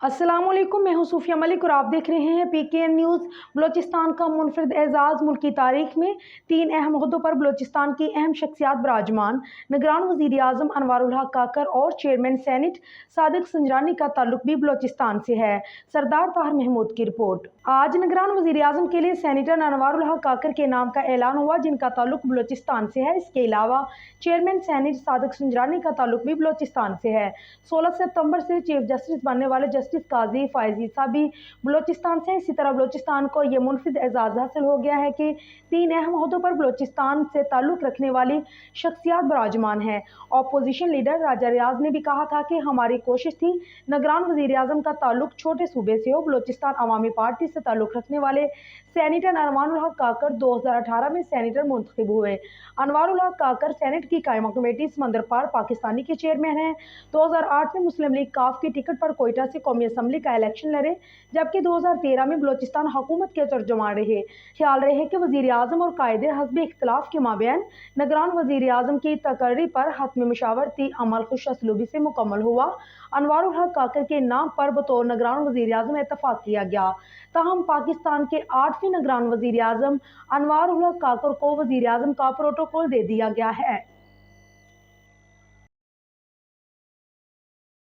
अस्सलाम वालेकुम, मैं हूं सूफिया मलिक और आप देख रहे हैं PKN न्यूज़। बलोचिस्तान का मुनफरिद एजाज़ मुल्क की तारीख में 3 अहम ओहदों पर बलोचिस्तान की अहम शख्सियात बराजमान। निगरान वज़ीर आज़म अनवारुल हक काकर और चेयरमैन सेनेट सादिक संजरानी का ताल्लुक भी बलोचिस्तान से है। सरदार ताहिर महमूद की रिपोर्ट। आज निगरान वज़ीर आज़म के लिए सेनेटर अनवारुल हक काकर के नाम का ऐलान हुआ, जिनका ताल्लुक बलोचिस्तान से है। इसके अलावा चेयरमैन सेनेट सादिक संजरानी का ताल्लुक भी बलोचिस्तान से है। 16 सितंबर से चीफ जस्टिस बनने वाले जस्टिस काजी फायज ईसा भी बलोचिस्तान से। इसी तरह बलोचिस्तान को यह मुनफरिद एजाज़ हासिल हो गया है कि 3 अहम ओहदों पर बलोचिस्तान से ताल्लुक रखने वाली शख्सियात बराजमान हैं। अपोजिशन लीडर राजा रियाज ने भी कहा था कि हमारी कोशिश थी निगरान वज़ीर आज़म का ताल्लुक छोटे सूबे से हो। बलोचिस्तान अवामी पार्टी से ताल्लुक रखने वाले सेनेटर अनवारुल हक काकर 2018 में सेनेटर मुंतखब हुए। अनवारुल हक काकर सेनेट की कायमा कमेटी समंदर पार पाकिस्तानी के चेयरमैन हैं। 2008 में मुस्लिम लीग काफ की टिकट पर कोयटा से कौमी असम्बली का इलेक्शन लड़े, जबकि 2013 में बलोचिस्तान हुकूमत के तर्जुमान रहे। ख्याल रहे कि वज़ीर आज़म और कायदे हस्ब इख्तलाफ के माबैन निगरान वज़ीर आज़म की तकर्री पर हतमी मशावरती अमल खुश असलूबी से मुकम्मल हुआ। अनवारुल हक काकर के नाम पर बतौर निगरान वज़ीर आज़म इत्तफाक किया गया। ताहम पाकिस्तान के 8वें निगरान वज़ीर आज़म अनवारुल हक काकर को वज़ीर आज़म का प्रोटोकॉल दे दिया गया है।